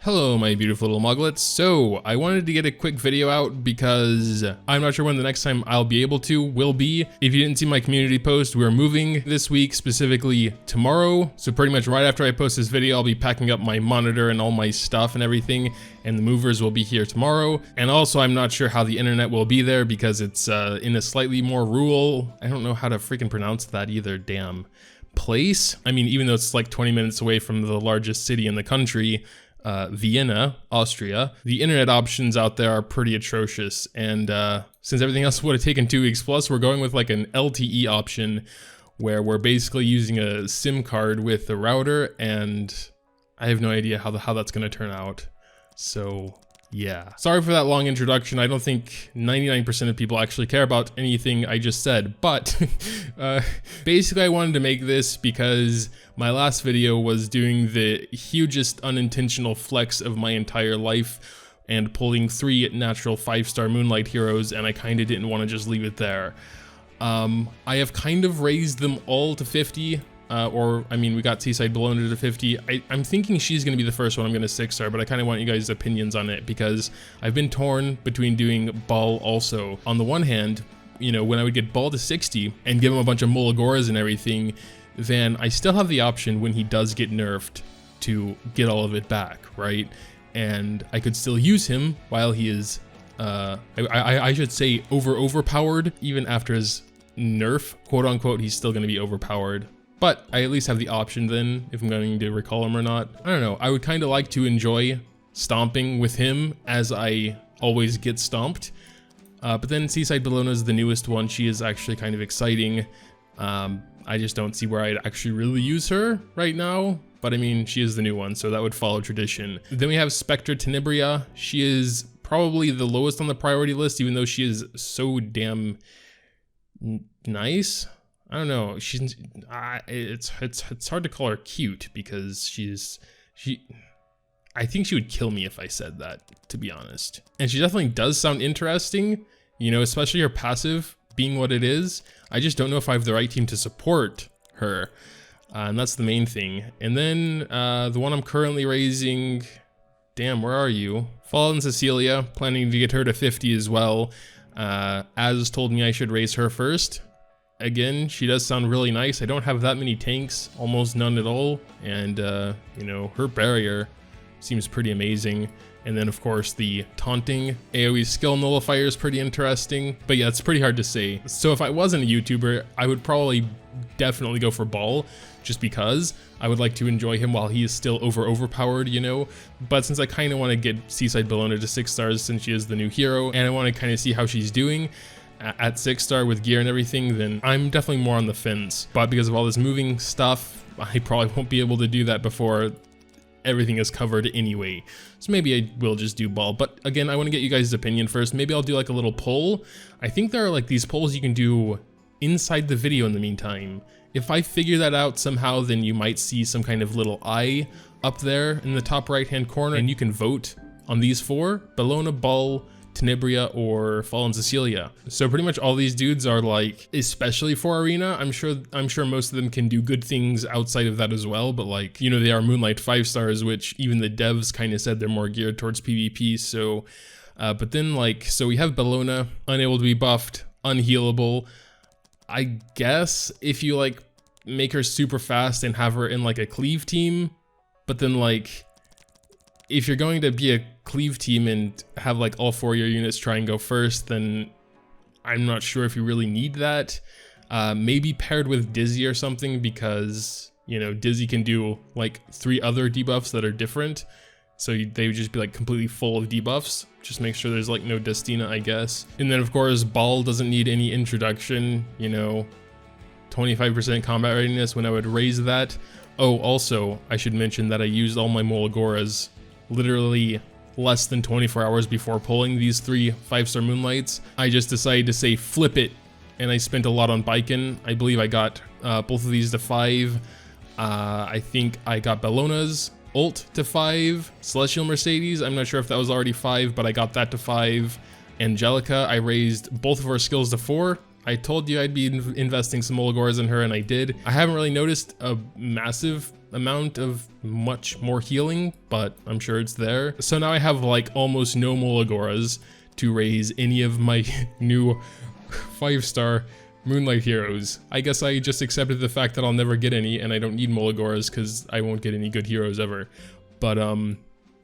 Hello my beautiful little Moglets. So I wanted to get a quick video out because I'm not sure when the next time I'll be able to will be. If you didn't see my community post, we're moving this week, specifically tomorrow. So pretty much right after I post this video, I'll be packing up my monitor and all my stuff and everything, and the movers will be here tomorrow. And also I'm not sure how the internet will be there because it's in a slightly more rural, I don't know how to freaking pronounce that either, damn, place. I mean, even though it's like 20 minutes away from the largest city in the country, Vienna, Austria, the internet options out there are pretty atrocious, and since everything else would have taken 2 weeks plus, we're going with like an LTE option where we're basically using a SIM card with the router, and I have no idea how that's going to turn out. So yeah, sorry for that long introduction. I don't think 99% of people actually care about anything I just said, but basically I wanted to make this because my last video was doing the hugest unintentional flex of my entire life and pulling 3 natural 5-star Moonlight heroes, and I kind of didn't want to just leave it there. I have kind of raised them all to 50. I mean, we got Seaside Bellona to 50. I'm thinking she's going to be the first one I'm going to 6-star, but I kind of want you guys' opinions on it because I've been torn between doing Ball also. On the one hand, you know, when I would get Ball to 60 and give him a bunch of Moglets and everything, then I still have the option when he does get nerfed to get all of it back, right? And I could still use him while he is, I should say overpowered. Even after his nerf, quote unquote, he's still going to be overpowered. But I at least have the option then, if I'm going to recall him or not. I don't know, I would kind of like to enjoy stomping with him as I always get stomped. But then Seaside Bellona is the newest one. She is actually kind of exciting. I just don't see where I'd actually really use her right now. But I mean, she is the new one, so that would follow tradition. Then we have Spectre Tenebria. She is probably the lowest on the priority list, even though she is so damn nice. I don't know. It's hard to call her cute because I think she would kill me if I said that, to be honest. And she definitely does sound interesting, you know, especially her passive being what it is. I just don't know if I have the right team to support her, and that's the main thing. And then the one I'm currently raising, damn, where are you? Fallen Cecilia, planning to get her to 50 as well. Az told me I should raise her first. Again, she does sound really nice. I don't have that many tanks, almost none at all. And, you know, her barrier seems pretty amazing. And then, of course, the taunting AoE skill nullifier is pretty interesting. But yeah, it's pretty hard to say. So if I wasn't a YouTuber, I would probably definitely go for Ball, just because I would like to enjoy him while he is still overpowered, you know. But since I kind of want to get Seaside Bellona to 6 stars since she is the new hero, and I want to kind of see how she's doing at 6-star with gear and everything, then I'm definitely more on the fence. But because of all this moving stuff, I probably won't be able to do that before everything is covered anyway. So maybe I will just do Ball. But again, I want to get you guys' opinion first. Maybe I'll do like a little poll. I think there are like these polls you can do inside the video in the meantime. If I figure that out somehow, then you might see some kind of little eye up there in the top right hand corner, and you can vote on these 4: Bellona, Ball, Tenebria, or Fallen Cecilia. So pretty much all these dudes are like, especially for arena, I'm sure most of them can do good things outside of that as well, but like, you know, they are Moonlight 5-stars, which even the devs kind of said they're more geared towards PvP. So but then like, so we have Bellona, unable to be buffed, unhealable. I guess if you like make her super fast and have her in like a cleave team, but then like, if you're going to be a cleave team and have like all 4 of your units try and go first, then I'm not sure if you really need that. Maybe paired with Dizzy or something, because, you know, Dizzy can do like 3 other debuffs that are different. So they would just be like completely full of debuffs. Just make sure there's like no Destina, I guess. And then of course, Ball doesn't need any introduction, you know, 25% combat readiness when I would raise that. Oh, also, I should mention that I used all my Moglets literally less than 24 hours before pulling these 3 5-star Moonlights. I just decided to say flip it, and I spent a lot on Biken. I believe I got both of these to 5. I think I got Bellona's ult to 5. Celestial Mercedes, I'm not sure if that was already 5, but I got that to 5. Angelica, I raised both of her skills to 4. I told you I'd be investing some Moglets in her, and I did. I haven't really noticed a massive amount of much more healing, but I'm sure it's there. So now I have like almost no Molagoras to raise any of my new 5-star Moonlight heroes. I guess I just accepted the fact that I'll never get any, and I don't need Molagoras because I won't get any good heroes ever. But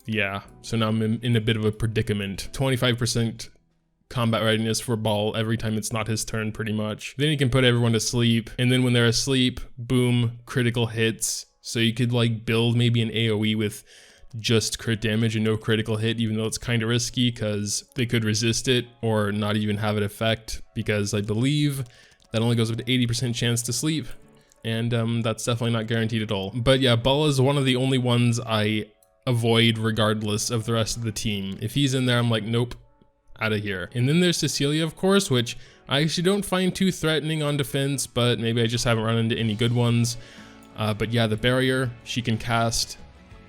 yeah, so now I'm in a bit of a predicament. 25% combat readiness for Ball every time it's not his turn, pretty much. Then you can put everyone to sleep, and then when they're asleep, boom, critical hits. So you could like build maybe an AoE with just crit damage and no critical hit, even though it's kind of risky because they could resist it or not even have an effect, because I believe that only goes up to 80% chance to sleep, and that's definitely not guaranteed at all. But yeah, Bala is one of the only ones I avoid regardless of the rest of the team. If he's in there, I'm like, nope, out of here. And then there's Cecilia, of course, which I actually don't find too threatening on defense, but maybe I just haven't run into any good ones. But yeah, the barrier she can cast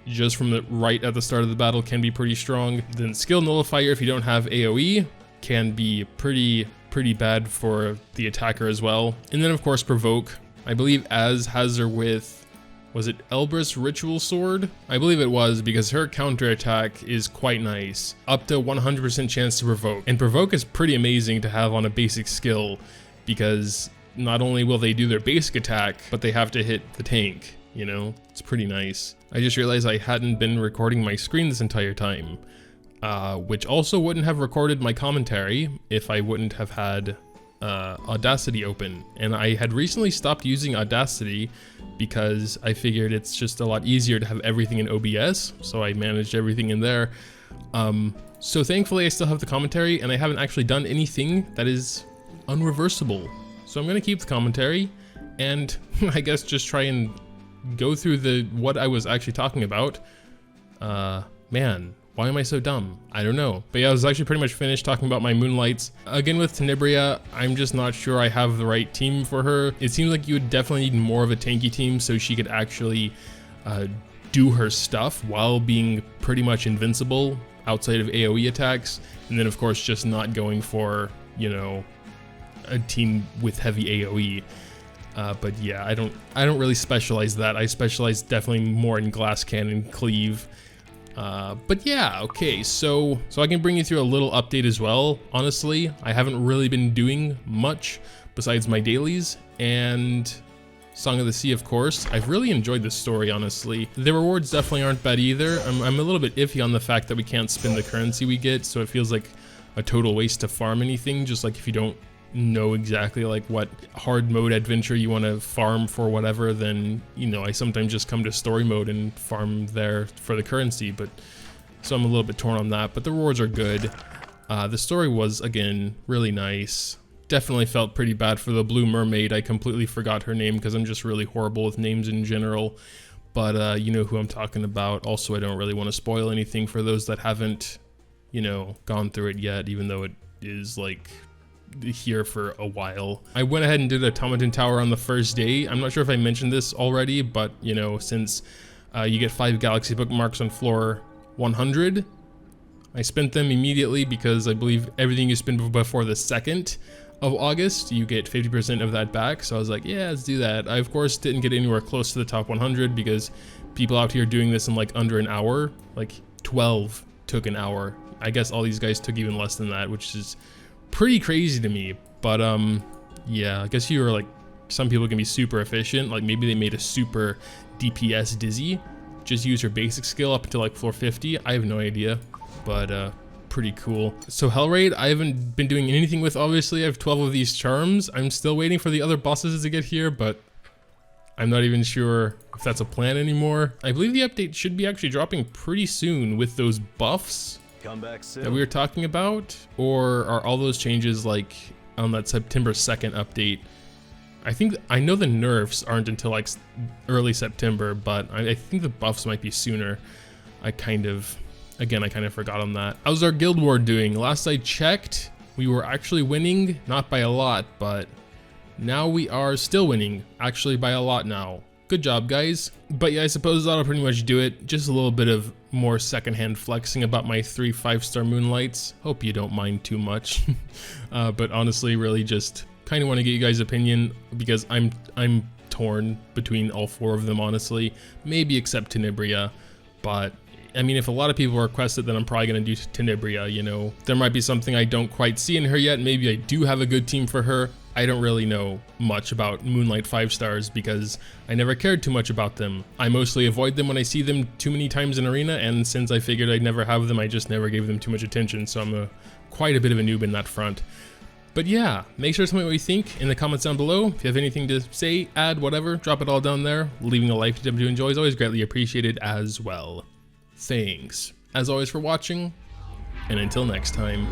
just from the right at the start of the battle can be pretty strong. Then skill nullifier, if you don't have AoE, can be pretty bad for the attacker as well. And then of course provoke, I believe Az has her with, was it Elbrus Ritual Sword? I believe it was, because her counterattack is quite nice. Up to 100% chance to provoke. And provoke is pretty amazing to have on a basic skill, because not only will they do their basic attack, but they have to hit the tank, you know? It's pretty nice. I just realized I hadn't been recording my screen this entire time, which also wouldn't have recorded my commentary if I wouldn't have had Audacity open. And I had recently stopped using Audacity because I figured it's just a lot easier to have everything in OBS, so I managed everything in there. So thankfully I still have the commentary, and I haven't actually done anything that is unreversible. So I'm gonna keep the commentary and I guess just try and go through what I was actually talking about. Man, why am I so dumb? I don't know. But yeah, I was actually pretty much finished talking about my Moonlights. Again, with Tenebria, I'm just not sure I have the right team for her. It seems like you would definitely need more of a tanky team so she could actually do her stuff while being pretty much invincible outside of AoE attacks. And then of course, just not going for, you know, a team with heavy AoE. But yeah, I don't really specialize that. I specialize definitely more in Glass Cannon, Cleave. But yeah, okay, so I can bring you through a little update as well. Honestly, I haven't really been doing much besides my dailies and Song of the Sea, of course. I've really enjoyed this story, honestly. The rewards definitely aren't bad either. I'm a little bit iffy on the fact that we can't spend the currency we get, so it feels like a total waste to farm anything, just like if you don't know exactly like what hard mode adventure you want to farm for whatever, then, you know, I sometimes just come to story mode and farm there for the currency. But so I'm a little bit torn on that, but the rewards are good. The story was, again, really nice. Definitely felt pretty bad for the Blue Mermaid. I completely forgot her name because I'm just really horrible with names in general, but you know who I'm talking about. Also, I don't really want to spoil anything for those that haven't, you know, gone through it yet, even though it is like here for a while. I went ahead and did Automaton Tower on the first day. I'm not sure if I mentioned this already, but you know, since you get 5 galaxy bookmarks on floor 100, I spent them immediately because I believe everything you spend before the 2nd of August, you get 50% of that back. So I was like, yeah, let's do that. I of course didn't get anywhere close to the top 100 because people out here doing this in like under an hour, like 12 took an hour. I guess all these guys took even less than that, which is pretty crazy to me. But yeah, I guess you were like, some people can be super efficient, like maybe they made a super DPS Dizzy, just use her basic skill up until like floor 50. I have no idea, but pretty cool. So Hellraid, I haven't been doing anything with. Obviously I have 12 of these charms. I'm still waiting for the other bosses to get here, but I'm not even sure if that's a plan anymore. I believe the update should be actually dropping pretty soon with those buffs Come back soon. that we were talking about, or are all those changes like on that September 2nd update? I know the nerfs aren't until like early September, but I think the buffs might be sooner. I kind of forgot on that. How's our guild war doing? Last I checked, we were actually winning, not by a lot, but now we are still winning, actually by a lot now. Good job, guys. But yeah, I suppose that'll pretty much do it. Just a little bit of more secondhand flexing about my 3 5-star Moonlights. Hope you don't mind too much. But honestly, really just kind of want to get you guys' opinion because I'm torn between all 4 of them, honestly. Maybe except Tenebria, but I mean, if a lot of people request it, then I'm probably going to do Tenebria, you know. There might be something I don't quite see in her yet. Maybe I do have a good team for her. I don't really know much about Moonlight 5 stars because I never cared too much about them. I mostly avoid them when I see them too many times in arena, and since I figured I'd never have them, I just never gave them too much attention, so I'm quite a bit of a noob in that front. But yeah, make sure to tell me what you think in the comments down below. If you have anything to say, add, whatever, drop it all down there. Leaving a like to enjoy is always greatly appreciated as well. Thanks, as always, for watching, and until next time.